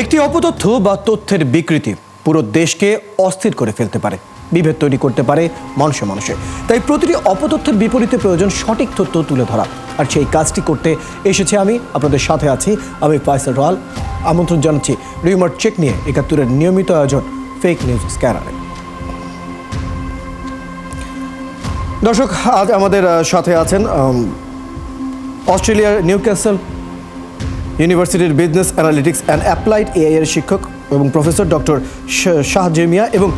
একটি অপতথ্য বা তথ্যের বিকৃতি পুরো দেশকে অস্থির করে ফেলতে পারে, বিভেদ তৈরি করতে পারে মানুষে মানুষে। তাই প্রতিটি অপতথ্যের বিপরীতে প্রয়োজন সঠিক তথ্য তুলে ধরা, আর সেই কাজটি করতে এসেছে আমি আপনাদের সাথে আছি। আমি ফয়সাল রয়াল, আমন্ত্রণ জানাচ্ছি রিউমার চেক নিয়ে ৭১-এর নিয়মিত আয়োজন ফেক নিউজ স্ক্যানারে। দর্শক, আজ আমাদের সাথে আছেন অস্ট্রেলিয়ার নিউক্যাসল ইউনিভার্সিটির business analytics and applied AI এর শিক্ষক এবং প্রফেসর ডক্টর শাহ জেমিয়া এবং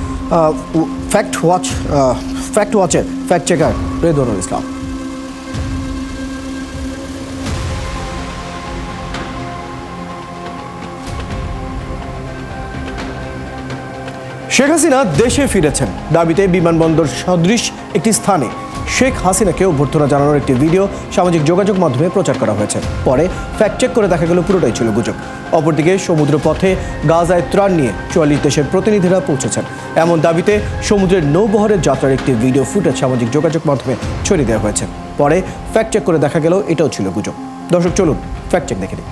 ফ্যাক্ট ওয়াচের ফ্যাক্ট চেকার রেদওয়ানুল ইসলাম। শেখ হাসিনা দেশে ফিরেছেন দাবিতে বিমানবন্দর সদৃশ একটি স্থানে শেখ হাসিনাকে অভ্যর্থনা জানানোর একটি ভিডিও সামাজিক যোগাযোগ মাধ্যমে প্রচার করা হয়েছে। পরে ফ্যাক্ট চেক করে দেখা গেল পুরোটাই ছিল গুজব। অপরদিকে সমুদ্র পথে গাজায় ত্রাণ নিয়ে ৪৪ দেশের প্রতিনিধিরা পৌঁছেছেন এমন দাবিতে সমুদ্রের নৌবহরের যাত্রার একটি ভিডিও ফুটেজ সামাজিক যোগাযোগ মাধ্যমে ছড়িয়ে দেওয়া হয়েছে। পরে ফ্যাক্ট চেক করে দেখা গেল এটাও ছিল গুজব। দর্শক, চলুন ফ্যাক্ট চেক দেখে নিই।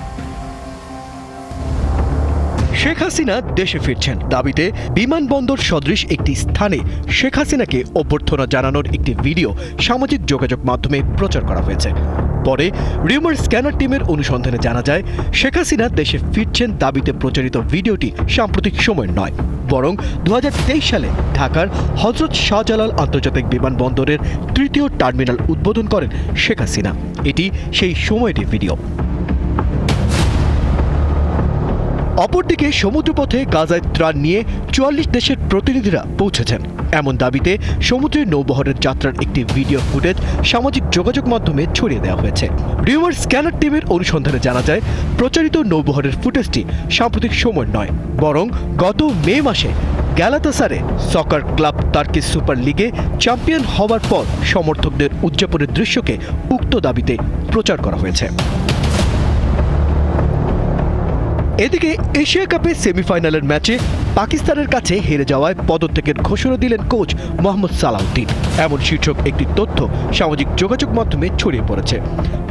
শেখ হাসিনা দেশে ফিরছেন দাবিতে বিমানবন্দর সদৃশ একটি স্থানে শেখ হাসিনাকে অভ্যর্থনা জানানোর একটি ভিডিও সামাজিক যোগাযোগ মাধ্যমে প্রচার করা হয়েছে। পরে রিউমার স্ক্যানার টিমের অনুসন্ধানে জানা যায়, শেখ হাসিনা দেশে ফিরছেন দাবিতে প্রচারিত ভিডিওটি সাম্প্রতিক সময়ের নয়, বরং ২০২৩ সালে ঢাকার হযরত শাহজালাল আন্তর্জাতিক বিমানবন্দরের ৩য় টার্মিনাল উদ্বোধন করেন শেখ হাসিনা। এটি সেই সময়ের ভিডিও। অপরদিকে সমুদ্রপথে গাজায় ত্রাণ নিয়ে ৪৪ দেশের প্রতিনিধিরা পৌঁছেছেন এমন দাবিতে সমুদ্রের নৌবহরের যাত্রার একটি ভিডিও ফুটেজ সামাজিক যোগাযোগ মাধ্যমে ছড়িয়ে দেওয়া হয়েছে। রিউমার স্ক্যানার টিমের অনুসন্ধানে জানা যায়, প্রচারিত নৌবহরের ফুটেজটি সাম্প্রতিক সময় নয়, বরং গত মে মাসে গ্যালাতাসারে সকার ক্লাব টার্কিশ সুপার লিগে চ্যাম্পিয়ন হওয়ার পর সমর্থকদের উদযাপনের দৃশ্যকে উক্ত দাবিতে প্রচার করা হয়েছে। এদিকে এশিয়া কাপে সেমিফাইনালের ম্যাচে পাকিস্তানের কাছে হেরে যাওয়ায় পদত্যাগের ঘোষণা দিলেন কোচ মোহাম্মদ সালাউদ্দিন এমন শীর্ষক একটি তথ্য সামাজিক যোগাযোগ মাধ্যমে ছড়িয়ে পড়েছে।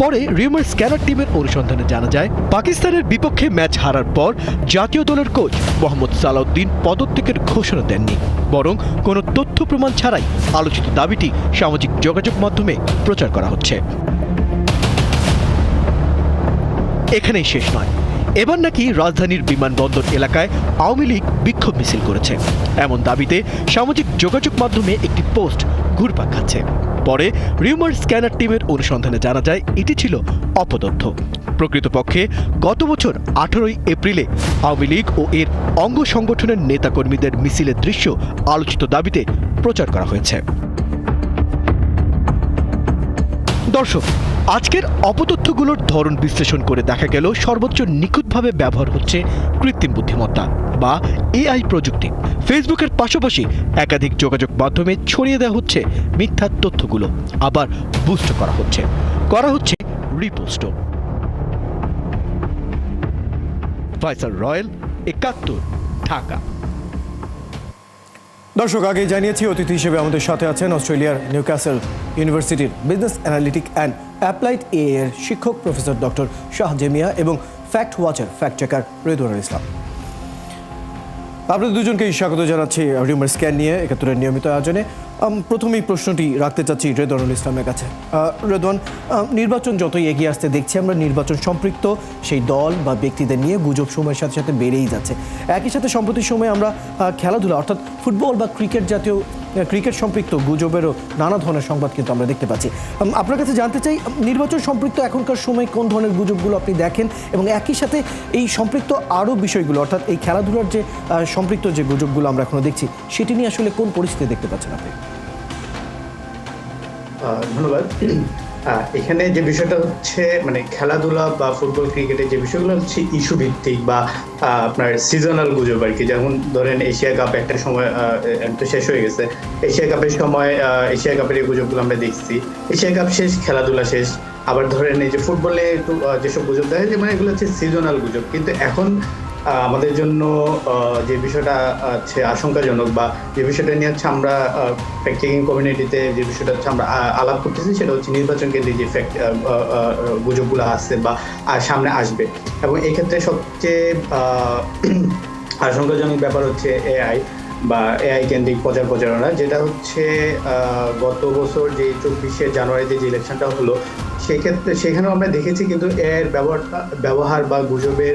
পরে রিউমার স্ক্যানার টিমের অনুসন্ধানে জানা যায়, পাকিস্তানের বিপক্ষে ম্যাচ হারার পর জাতীয় দলের কোচ মোহাম্মদ সালাউদ্দিন পদত্যাগের ঘোষণা দেননি, বরং কোনো তথ্য প্রমাণ ছাড়াই আলোচিত দাবিটি সামাজিক যোগাযোগ মাধ্যমে প্রচার করা হচ্ছে। এখানেই শেষ নয়, এবার নাকি রাজধানীর বিমানবন্দর এলাকায় আওয়ামী লীগ বিক্ষোভ মিছিল করেছে এমন দাবিতে সামাজিক যোগাযোগ মাধ্যমে একটি পোস্ট ঘুরপাক খাচ্ছে। পরে রিউমার স্ক্যানার টিমের অনুসন্ধানে জানা যায়, এটি ছিল অপতথ্য। প্রকৃতপক্ষে গত বছর ১৮ই এপ্রিলে আওয়ামী লীগ ও এর অঙ্গ সংগঠনের নেতাকর্মীদের মিছিলের দৃশ্য আলোচিত দাবিতে প্রচার করা হয়েছে। দর্শক, আজকের অপতথ্যগুলোর ধরন বিশ্লেষণ করে দেখা গেল সর্বোচ্চ নিখুঁতভাবে ব্যবহার হচ্ছে কৃত্রিম বুদ্ধিমত্তা বা এআই প্রযুক্তি। ফেসবুকের পাশাপাশি একাধিক যোগাযোগ মাধ্যমে ছড়িয়ে দেওয়া হচ্ছে মিথ্যা তথ্যগুলো, আবার বুস্ট করা হচ্ছে রিপোস্টও। ফয়সাল রয়াল, ৭১, ঢাকা। দর্শক, আগেই জানিয়েছি অতিথি হিসেবে আমাদের সাথে আছেন অস্ট্রেলিয়ার নিউক্যাসল ইউনিভার্সিটির business analytic and applied AI এর শিক্ষক প্রফেসর ডক্টর শাহ জেমিয়া এবং ফ্যাক্ট ওয়াচের ফ্যাক্ট চেকার রেদওয়ানুল ইসলাম। আপনাদের দুজনকেই স্বাগত জানাচ্ছি রিউমার স্ক্যান নিয়ে ৭১-এর নিয়মিত আয়োজনে। প্রথমেই প্রশ্নটি রাখতে চাচ্ছি রেদওয়ানুল ইসলামের কাছে। রেদওয়ান, নির্বাচন যতই এগিয়ে আসতে দেখছি আমরা, নির্বাচন সম্পৃক্ত সেই দল বা ব্যক্তিদের নিয়ে গুজব সময়ের সাথে সাথে বেড়েই যাচ্ছে। একই সাথে সম্প্রতি সময়ে আমরা খেলাধুলা অর্থাৎ ফুটবল বা ক্রিকেট সম্পৃক্ত গুজবেরও নানা ধরনের সংবাদ কিন্তু আমরা দেখতে পাচ্ছি। আপনার কাছে জানতে চাই, নির্বাচন সম্পৃক্ত এখনকার সময় কোন ধরনের গুজবগুলো আপনি দেখেন, এবং একই সাথে এই সম্পৃক্ত আরও বিষয়গুলো অর্থাৎ এই খেলাধুলার যে সম্পৃক্ত যে গুজবগুলো আমরা এখনো দেখছি, সেটি নিয়ে আসলে কোন পরিস্থিতি দেখতে পাচ্ছেন আপনি? ধন্যবাদ। এখানে যে বিষয়টা হচ্ছে, মানে খেলাধুলা বা ফুটবল ক্রিকেটের যে বিষয়গুলো হচ্ছে ইস্যু ভিত্তিক বা আপনার সিজনাল গুজব আর কি। যেমন ধরেন এশিয়া কাপ একটা সময় তো শেষ হয়ে গেছে, এশিয়া কাপের সময় এশিয়া কাপের এই গুজবগুলো আমরা দেখছি। এশিয়া কাপ শেষ, খেলাধুলা শেষ। আবার ধরেন এই যে ফুটবলে একটু যেসব গুজব দেখা যায়, মানে এগুলো হচ্ছে সিজনাল গুজব। কিন্তু এখন আমাদের জন্য যে বিষয়টা হচ্ছে আশঙ্কাজনক বা যে বিষয়টা নিয়ে হচ্ছে আমরা ফ্যাক্ট চেকিং কমিউনিটিতে যে বিষয়টা হচ্ছে আমরা আলাপ করতেছি সেটা হচ্ছে নির্বাচন কেন্দ্রিক যে গুজবগুলো আসছে বা সামনে আসবে, এবং এক্ষেত্রে সবচেয়ে আশঙ্কাজনক ব্যাপার হচ্ছে এআই বা এআই কেন্দ্রিক প্রচারণা, যেটা হচ্ছে গত বছর যে 24শে জানুয়ারিতে যে ইলেকশনটা হলো সেখানেও আমরা দেখেছি কিন্তু এর ব্যবহার বা গুজবের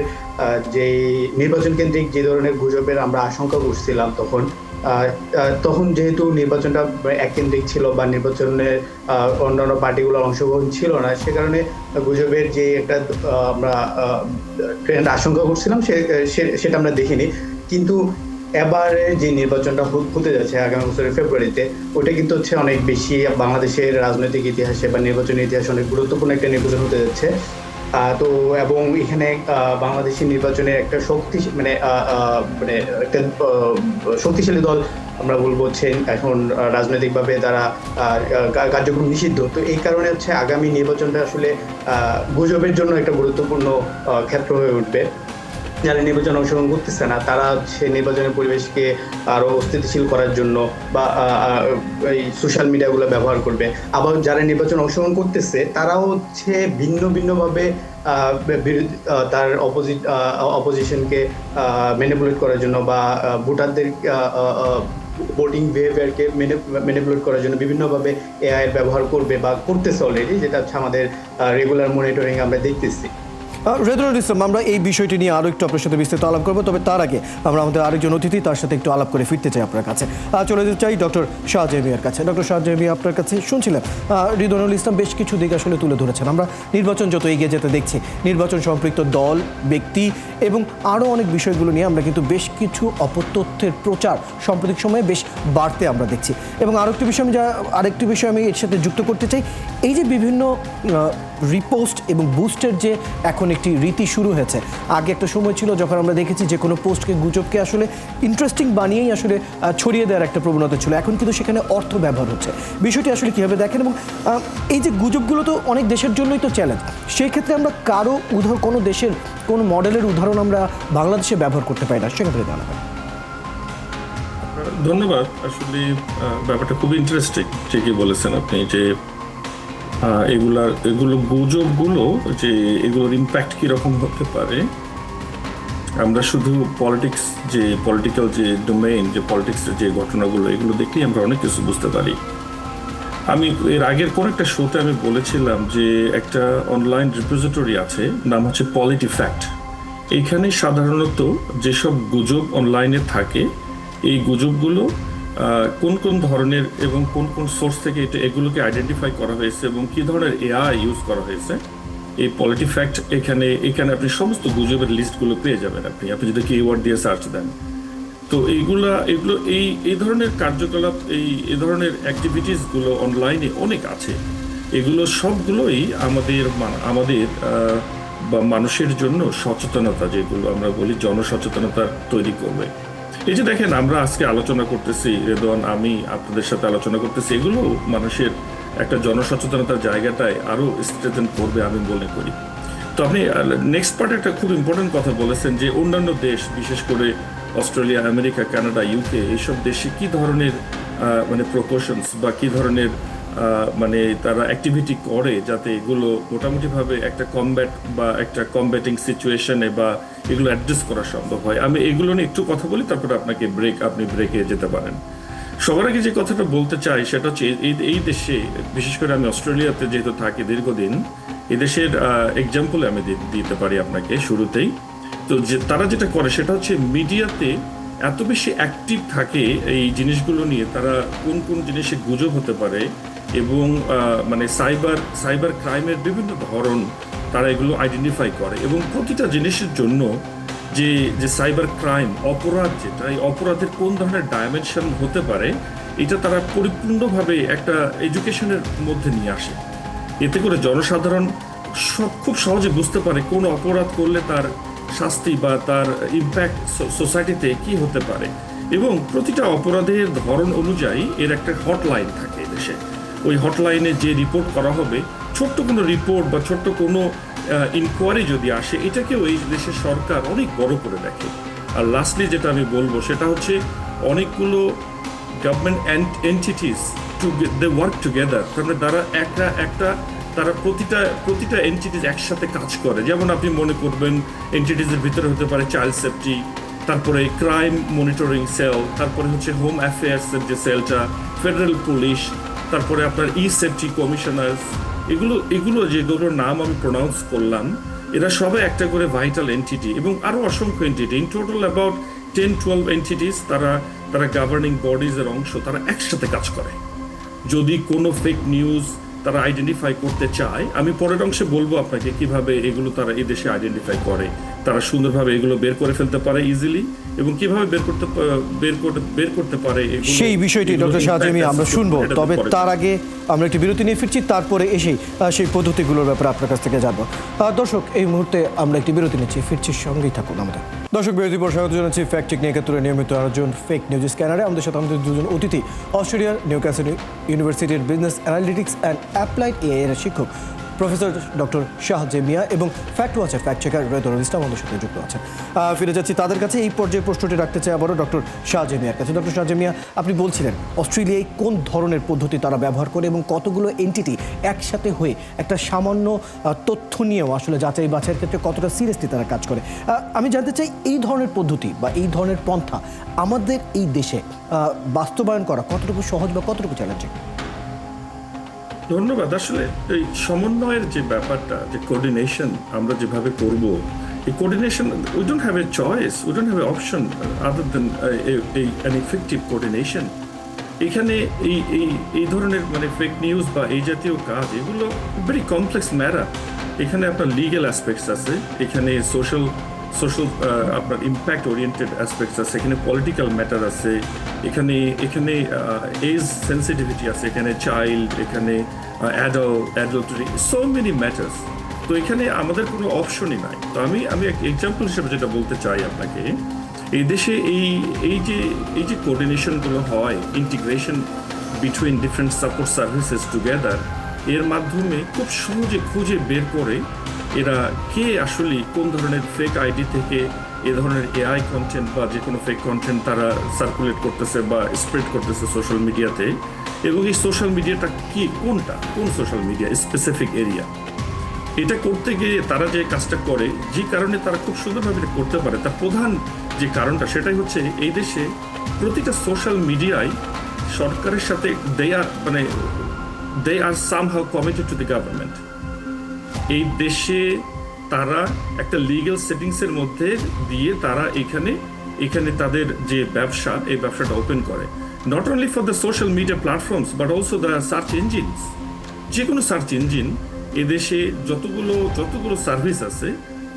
যে নির্বাচন কেন্দ্রিক যে ধরনের গুজবের আমরা আশঙ্কা করছিলাম তখন যেহেতু নির্বাচনটা এককেন্দ্রিক ছিল বা নির্বাচনের অন্যান্য পার্টিগুলোর অংশগ্রহণ ছিল না, সে কারণে গুজবের যে একটা আমরা ট্রেন্ড আশঙ্কা করছিলাম সেটা আমরা দেখিনি। কিন্তু এবারে যে নির্বাচনটা হতে যাচ্ছে আগামী বছরের ফেব্রুয়ারিতে, ওটা কিন্তু হচ্ছে অনেক বেশি বাংলাদেশের রাজনৈতিক ইতিহাসে বা নির্বাচনের ইতিহাসে অনেক গুরুত্বপূর্ণ একটা নির্বাচন হতে যাচ্ছে। তো এবং এখানে বাংলাদেশের নির্বাচনের একটা একটা শক্তিশালী দল আমরা বলবো হচ্ছে এখন রাজনৈতিকভাবে তারা কার্যক্রম নিষিদ্ধ। তো এই কারণে হচ্ছে আগামী নির্বাচনটা আসলে গুজবের জন্য একটা গুরুত্বপূর্ণ ক্ষেত্র হয়ে উঠবে। যারা নির্বাচনে অংশগ্রহণ করতেছে না তারা হচ্ছে নির্বাচনের পরিবেশকে আরো অস্থিতিশীল করার জন্য বা এই সোশ্যাল মিডিয়াগুলো ব্যবহার করবে। আবার যারা নির্বাচনে অংশগ্রহণ করতেছে তারাও হচ্ছে ভিন্নভাবে তার অপোজিশনকে ম্যানিপুলেট করার জন্য বা ভোটারদের ভোটিং বিহেভিয়ারকে ম্যানিপুলেট করার জন্য বিভিন্নভাবে এআই এর ব্যবহার করবে বা করতেছে অলরেডি, যেটা হচ্ছে আমাদের রেগুলার মনিটরিং আমরা দেখতেছি। রেদরুল ইসলাম, আমরা এই বিষয়টি নিয়ে আরও একটু আপনার সাথে বিস্তারিত আলাপ করবো, তবে তার আগে আমরা আমাদের আরেকজন অতিথি তার সাথে একটু আলাপ করে ফিরতে চাই আপনার কাছে। চলে যেতে চাই ডক্টর শাহজাহান মিয়ার কাছে। ডক্টর শাহজাহান মিয়া, আপনার কাছে শুনছিলাম রিদওয়ানুল ইসলাম বেশ কিছু দিক আসলে তুলে ধরেছেন। আমরা নির্বাচন যত এগিয়ে যেতে দেখছি, নির্বাচন সম্পৃক্ত দল, ব্যক্তি এবং আরও অনেক বিষয়গুলো নিয়ে আমরা কিন্তু বেশ কিছু অপতথ্যের প্রচার সাম্প্রতিক সময়ে বেশ বাড়তে আমরা দেখছি। এবং আরেকটি বিষয় আমি এর সাথে যুক্ত করতে চাই, এই যে বিভিন্ন রিপোস্ট এবং বুস্টের যে এখন একটি রীতি শুরু হয়েছে। আগে একটা সময় ছিল যখন আমরা দেখেছি যে কোনো পোস্টকে গুজবকে আসলে ইন্টারেস্টিং বানিয়েই আসলে ছড়িয়ে দেওয়ার একটা প্রবণতা ছিল, এখন কিন্তু সেখানে অর্থ ব্যবহার হচ্ছে। বিষয়টি আসলে কীভাবে দেখেন? এবং এই যে গুজবগুলো তো অনেক দেশের জন্যই তো চ্যালেঞ্জ, সেই ক্ষেত্রে আমরা কোনো দেশের কোনো মডেলের উদাহরণ আমরা বাংলাদেশে ব্যবহার করতে পারি না, সেক্ষেত্রে জানাবেন। ধন্যবাদ। আসলে ব্যাপারটা খুব ইন্টারেস্টিং, ঠিকই বলেছেন আপনি যে এগুলো গুজবগুলো যে এগুলোর ইম্প্যাক্ট কীরকম হতে পারে। আমরা শুধু পলিটিক্যাল যে ডোমেইন, যে পলিটিক্সের যে ঘটনাগুলো, এগুলো দেখলেই আমরা অনেক কিছু বুঝতে পারি। আমি এর আগের কোন একটা শোতে আমি বলেছিলাম যে একটা অনলাইন রিপোজিটরি আছে, নাম হচ্ছে পলিটিফ্যাক্ট। এইখানে সাধারণত যেসব গুজব অনলাইনে থাকে, এই গুজবগুলো কোন কোন ধরনের এবং কোন কোন সোর্স থেকে এগুলোকে আইডেন্টিফাই করা হয়েছে এবং কি ধরনের এআই ইউজ করা হয়েছে, এই পলিটিফ্যাক্ট এখানে আপনি সমস্ত গুজবের লিস্টগুলো পেয়ে যাবেন আপনি যদি কিওয়ার্ড দিয়ে সার্চ দেন। তো এগুলো এই ধরনের কার্যকলাপ, এই ধরনের অ্যাক্টিভিটিসগুলো অনলাইনে অনেক আছে। এগুলো সবগুলোই আমাদের বা মানুষের জন্য সচেতনতা, যেগুলো আমরা বলি জনসচেতনতা তৈরি করবে। এই যে দেখেন, আমরা আজকে আলোচনা করতেছি, রেদওয়ান, আমি আপনাদের সাথে আলোচনা করতেছি, এগুলো মানুষের একটা জনসচেতনতার জায়গাটায় আরো স্ট্রেংথেন করবে আমি মনে করি। তো আপনি নেক্সট পার্টে একটা খুব ইম্পর্টেন্ট কথা বলেছেন যে অন্যান্য দেশ, বিশেষ করে অস্ট্রেলিয়া, আমেরিকা, কানাডা, ইউকে, এইসব দেশে কি ধরনের প্রকশনস বা কি ধরনের তারা অ্যাক্টিভিটি করে যাতে এগুলো মোটামুটিভাবে একটা কমব্যাট বা একটা কমব্যাটিং সিচুয়েশনে বা এগুলো অ্যাড্রেস করা সম্ভব হয়। আমি এগুলো নিয়ে একটু কথা বলি, তারপরে আপনি ব্রেকে যেতে পারেন। সবার আগে যে কথাটা বলতে চাই সেটা হচ্ছে এই দেশে, বিশেষ করে আমি অস্ট্রেলিয়াতে যেহেতু থাকি দীর্ঘদিন, এই দেশের এক্সাম্পল আমি দিতে পারি আপনাকে শুরুতেই। তো তারা যেটা করে সেটা হচ্ছে মিডিয়াতে এত বেশি অ্যাক্টিভ থাকে এই জিনিসগুলো নিয়ে, তারা কোন কোন জিনিসে গুজব হতে পারে এবং সাইবার ক্রাইমের বিভিন্ন ধরন তারা এগুলো আইডেন্টিফাই করে এবং প্রতিটা জিনিসের জন্য যে সাইবার ক্রাইম অপরাধ, যেটা এই অপরাধের কোন ধরনের ডাইমেনশন হতে পারে, এটা তারা পরিপূর্ণভাবে একটা এডুকেশনের মধ্যে নিয়ে আসে। এতে করে জনসাধারণ খুব সহজে বুঝতে পারে কোন অপরাধ করলে তার শাস্তি বা তার ইম্প্যাক্ট সোসাইটিতে কি হতে পারে। এবং প্রতিটা অপরাধের ধরন অনুযায়ী এর একটা হটলাইন থাকে দেশে। ওই হটলাইনে যে রিপোর্ট করা হবে, ছোট্ট কোনো রিপোর্ট বা ছোট্ট কোনো ইনকোয়ারি যদি আসে, এটাকেও এই দেশের সরকার অনেক বড় করে দেখে। আর লাস্টলি যেটা আমি বলবো সেটা হচ্ছে অনেকগুলো government entities they work together, তারপরে তারা প্রতিটা এন্টিটিস একসাথে কাজ করে। যেমন আপনি মনে করবেন এন্টিটিসের ভিতরে হতে পারে চাইল্ড সেফটি, তারপরে ক্রাইম মনিটরিং সেল, তারপরে হচ্ছে হোম অ্যাফেয়ার্সের যে সেলটা, ফেডারেল পুলিশ, তারপরে আপনার সেফটি কমিশনার্স, এগুলো যেগুলোর নাম আমি প্রোনাউন্স করলাম, এরা সবাই একটা করে ভাইটাল এন্টিটি, এবং আরও অসংখ্য entity, in total about 10-12 entities, তারা গভর্নিং বডিজের অংশ, তারা একসাথে কাজ করে। যদি কোনো ফেক নিউজ তারা আইডেন্টিফাই করতে চায়, আমি পরের অংশে বলবো আপনাকে কিভাবে এগুলো তারা এই দেশে আইডেন্টিফাই করে, তারা সুন্দরভাবে এগুলো বের করে ফেলতে পারে ইজিলি, এবং কিভাবে বের করতে পারে সেই বিষয়টি ডক্টর শাহজাহান মিয়া আমরা শুনবো। তবে তার আগে আমরা একটি বিরতি নিয়ে ফিরছি, তারপরে এসেই সেই পদ্ধতিগুলোর ব্যাপারে আপনার কাছ থেকে জানবো। দর্শক, এই মুহূর্তে আমরা একটি বিরতি নিচ্ছি, ফিরছি, সঙ্গেই থাকুন আমাদের। দর্শক, বিরতি পর স্বাগত জানাচ্ছি ফ্যাক্ট চেক নিয়ে একাত্তরের নিয়মিত আয়োজন ফেক নিউজ স্ক্যানারে। আমাদের সাথে আমাদের দুজন অতিথি, অস্ট্রেলিয়ার নিউক্যাসল ইউনিভার্সিটির business analytics and applied AI এর শিক্ষক প্রফেসর ডক্টর শাহজাহান মিয়া এবং ফ্যাক্ট ওয়াচের ফ্যাক্ট চেকার রেদওয়ানুল ইসলাম আমাদের সাথে যুক্ত আছেন। ফিরে যাচ্ছি তাদের কাছে। এই পর্যায়ে প্রশ্নটি রাখতে চাই আবারও ডক্টর শাহজাহান মিয়ার কাছে। ডক্টর শাহজাহান মিয়া, আপনি বলছিলেন অস্ট্রেলিয়ায় কোন ধরনের পদ্ধতি তারা ব্যবহার করে এবং কতগুলো এন্টিটি একসাথে হয়ে একটা সামান্য তথ্য নিয়েও আসলে যাচাই বাছাইয়ের ক্ষেত্রে কতটা সিরিয়াসলি তারা কাজ করে। আমি জানতে চাই এই ধরনের পদ্ধতি বা এই ধরনের পন্থা আমাদের এই দেশে বাস্তবায়ন করা কতটুকু সহজ বা কতটুকু চ্যালেঞ্জিং? ধন্যবাদ। আসলে এই সমন্বয়ের যে ব্যাপারটা, যে কোঅর্ডিনেশন আমরা যেভাবে করব, এই coordination, we don't have a choice, we don't have an option other than an effective coordination. এখানে এই ধরনের মানে ফেক নিউজ বা এই জাতীয় কাজ, এগুলো ভেরি কমপ্লেক্স ম্যাটার। এখানে আপনার লিগ্যাল অ্যাসপেক্টস আছে, এখানে সোশ্যাল আপনার ইম্প্যাক্ট ওরিয়েন্টেড অ্যাসপেক্টস আছে, এখানে পলিটিক্যাল ম্যাটার আছে, এখানে এজ সেন্সিটিভিটি আছে, এখানে চাইল্ড, এখানে অ্যাডাল্টারি, সো মেনি ম্যাটার্স। তো এখানে আমাদের কোনো অপশনই নাই। তো আমি এক এক্সাম্পল হিসেবে যেটা বলতে চাই আপনাকে, এই দেশে এই যে কোঅর্ডিনেশনগুলো হয়, integration between different support services together, এর মাধ্যমে খুব সহজে খুঁজে বের করে এরা কে আসলে কোন ধরনের ফেক আইডি থেকে এ ধরনের এআই কন্টেন্ট বা যে কোনো ফেক কন্টেন্ট তারা সার্কুলেট করতেছে বা স্প্রেড করতেছে সোশ্যাল মিডিয়াতে, এবং এই সোশ্যাল মিডিয়াটা কি, কোন সোশ্যাল মিডিয়া স্পেসিফিক এরিয়া, এটা করতে গিয়ে তারা যে কাজটা করে, যে কারণে তারা খুব সুন্দরভাবে করতে পারে, তার প্রধান যে কারণটা সেটাই হচ্ছে এই দেশে প্রতিটা সোশ্যাল মিডিয়ায় সরকারের সাথে they are somehow committed to the government. এই দেশে তারা একটা লিগ্যাল সেটিংসের মধ্যে দিয়ে তারা এখানে তাদের যে ব্যবসা, এই ব্যবসাটা ওপেন করে, not only for the social media platforms but also the search engines. যে কোনো সার্চ ইঞ্জিন এদেশে যতগুলো সার্ভিস আছে,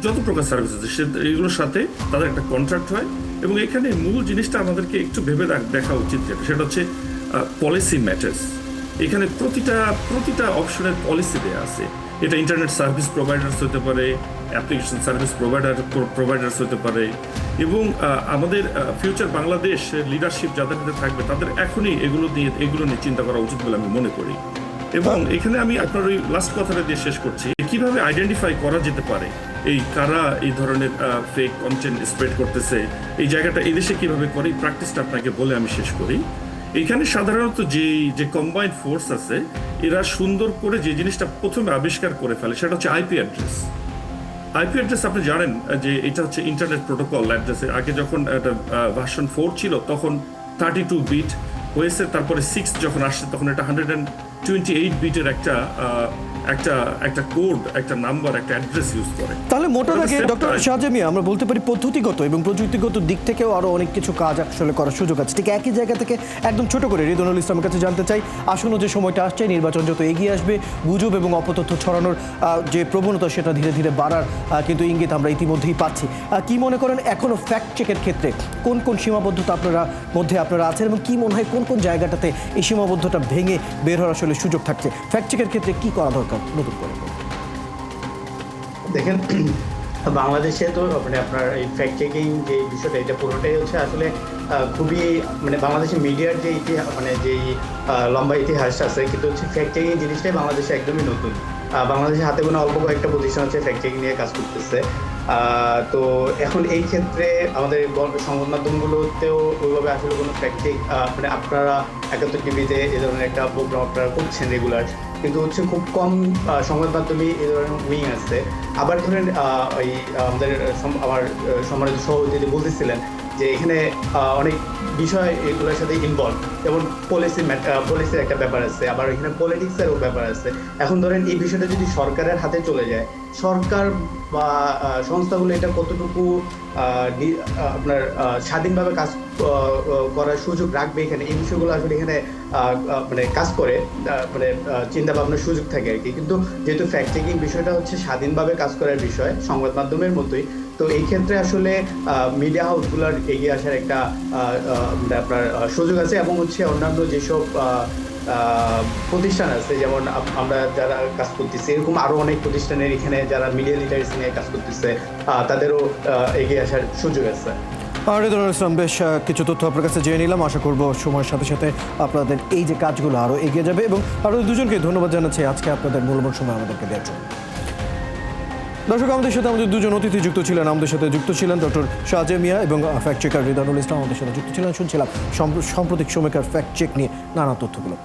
যত প্রকার সার্ভিস আছে, এগুলোর সাথে তাদের একটা কন্ট্রাক্ট হয়, এবং এখানে মূল জিনিসটা আমাদেরকে একটু ভেবে দেখা উচিত, সেটা হচ্ছে পলিসি ম্যাটার্স। এখানে প্রতিটা অপশনের পলিসি দেওয়া আছে। এটা ইন্টারনেট সার্ভিস প্রোভাইডার্স হতে পারে, অ্যাপ্লিকেশন সার্ভিস প্রোভাইডার্স হতে পারে, এবং আমাদের ফিউচার বাংলাদেশ লিডারশিপ যাদের হাতে থাকবে তাদের এখনই এগুলো নিয়ে চিন্তা করা উচিত বলে আমি মনে করি। এবং এখানে আমি আপনার ওই লাস্ট কথাটা দিয়ে শেষ করছি, কিভাবে আইডেন্টিফাই করা যেতে পারে কারা এই ধরনের ফেক কন্টেন্ট স্প্রেড করতেছে, এই জায়গাটা এই দেশে কিভাবে করে, এই প্র্যাকটিসটা আপনাকে বলে আমি শেষ করি। এখানে সাধারণত যে কম্বাইন্ড ফোর্স আছে, এরা সুন্দর করে যে জিনিসটা প্রথমে আবিষ্কার করে ফেলে সেটা হচ্ছে আইপি অ্যাড্রেস। আইপি অ্যাড্রেস আপনি জানেন যে এটা হচ্ছে ইন্টারনেট প্রোটোকল অ্যাড্রেসের। আগে যখন একটা ভার্সন 4 ছিল তখন 32 বিট হয়েছে, তারপরে 6 যখন আসছে তখন এটা 128 বিটের একটা কোড, একটা নাম্বার, একটা অ্যাড্রেস ইউজ করে। তাহলে মোটা দাগে ডক্টর শাহজাহান মিয়া, আমরা বলতে পারি পদ্ধতিগত এবং প্রযুক্তিগত দিক থেকেও আরো অনেক কিছু কাজ আসলে করার সুযোগ আছে। ঠিক একই জায়গা থেকে একদম ছোট করে রেদওয়ানুল ইসলামের কাছে জানতে চাই, আসন্ন যে সময়টা আসছে, নির্বাচন যত এগিয়ে আসবে, গুজব এবং অপতথ্য ছড়ানোর যে প্রবণতা সেটা ধীরে ধীরে বাড়ার কিন্তু ইঙ্গিত আমরা ইতিমধ্যেই পাচ্ছি। কি মনে করেন এখনো ফ্যাক্ট চেকের ক্ষেত্রে কোন সীমাবদ্ধতা আপনারা আছেন, এবং কি মনে হয় কোন জায়গাটাতে এই সীমাবদ্ধতা ভেঙে বের হওয়ার আসলে সুযোগ থাকছে? ফ্যাক্ট চেকের ক্ষেত্রে কি করা দরকার নতুন করে? দেখেন, বাংলাদেশে তো মানে আপনার এই ফ্যাক্ট চেকিং যে বিষয়টা, এটা পুরোটাই হচ্ছে আসলে খুবই মানে বাংলাদেশের মিডিয়ার যে ইতিহাস, মানে যেই লম্বা ইতিহাস আছে, কিন্তু হচ্ছে ফ্যাক্ট চেকিং জিনিসটাই বাংলাদেশে একদমই নতুন। বাংলাদেশে হাতে গোনা অল্প কয়েকটা প্রতিষ্ঠান হচ্ছে ফ্যাক্ট চেকিং নিয়ে কাজ করতেছে। তো এখন এই ক্ষেত্রে আমাদের সংবাদ মাধ্যমগুলোতেও ওইভাবে আসলে কোনো ফ্যাক্ট চেক মানে আপনারা ৭১ টিভিতে এই ধরনের একটা প্রোগ্রাম আপনারা করছেন রেগুলার, কিন্তু হচ্ছে খুব কম সংবাদ মাধ্যমে এই ধরনের উইং আছে। আবার ধরেন ওই আমাদের আমার সম্মানিত সভাপতি বলতেছিলেন যে এখানে অনেক বিষয় এগুলোর সাথে ইনভলভ, যেমন পলিসির একটা ব্যাপার আছে, আবার এখানে পলিটিক্সেরও ব্যাপার আছে। এখন ধরেন এই বিষয়টা যদি সরকারের হাতে চলে যায়, সরকার বা সংস্থাগুলো এটা কতটুকু আপনার স্বাধীনভাবে কাজ করার সুযোগ রাখবে এখানে, এই বিষয়গুলো আসলে এখানে মানে কাজ করে মানে চিন্তা ভাবনার সুযোগ থাকে আর কি। কিন্তু যেহেতু ফ্যাক্ট চেকিং বিষয়টা হচ্ছে স্বাধীনভাবে কাজ করার বিষয় সংবাদ মাধ্যমের মতোই, তো এই ক্ষেত্রে আসলে মিডিয়া হাউসগুলোর এগিয়ে আসার একটা আপনার সুযোগ আছে। এবং হচ্ছে অন্যান্য যেসব প্রতিষ্ঠান আছে, যেমন আমরা যারা কাজ করতেছি এরকম আরো অনেক প্রতিষ্ঠানের এখানে যারা মিডিয়া লিটারেসি নিয়ে কাজ করতেছে তাদেরও এগিয়ে আসার সুযোগ আছে। রেদওয়ানুল ইসলাম, বেশ কিছু তথ্য আপনার কাছে জেনে নিলাম। আশা করব সময়ের সাথে সাথে আপনাদের এই যে কাজগুলো আরও এগিয়ে যাবে, এবং আরও দুজনকে ধন্যবাদ জানাচ্ছি আজকে আপনাদের মূল্যবান সময় আমাদেরকে দেওয়ার জন্য। দর্শক, আমাদের সাথে আমাদের দুজন অতিথি যুক্ত ছিলেন। আমাদের সাথে যুক্ত ছিলেন ডক্টর শাহজে মিয়া এবং ফ্যাক্ট চেকার রেদওয়ানুল ইসলাম আমাদের সাথে যুক্ত ছিলেন। শুনছিলাম সাম্প্রতিক সময়কার ফ্যাক্ট চেক নিয়ে নানা তথ্যগুলো।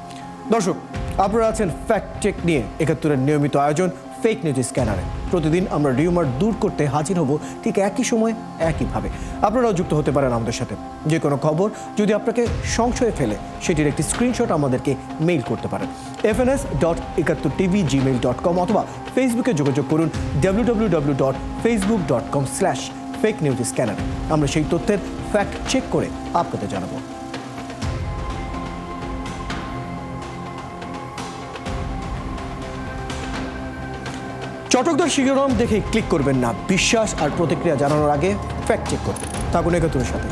দর্শক, আপনারা আছেন ফ্যাক্ট চেক নিয়ে ৭১-এর নিয়মিত আয়োজন ফেক নিউজ স্ক্যানারে। প্রতিদিন আমরা রিউমার দূর করতে হাজির হব ঠিক একই সময় একইভাবে। আপনারাও যুক্ত হতে পারেন আমাদের সাথে। যে কোনো খবর যদি আপনাকে সংশয়ে ফেলে সেটির একটি স্ক্রিনশট আমাদেরকে মেইল করতে পারেন fns.71tv@gmail.com অথবা ফেসবুকে যোগাযোগ করুন www.facebook.com/fakenewsscanner। আমরা সেই তথ্যের ফ্যাক্ট চেক করে আপনাদের জানাবো। চটকদার শিরোনাম দেখে ক্লিক করবেন না। বিশ্বাস আর প্রতিক্রিয়া জানানোর আগে ফ্যাক্ট চেক করুন। থাকুন ৭১-এর সাথে।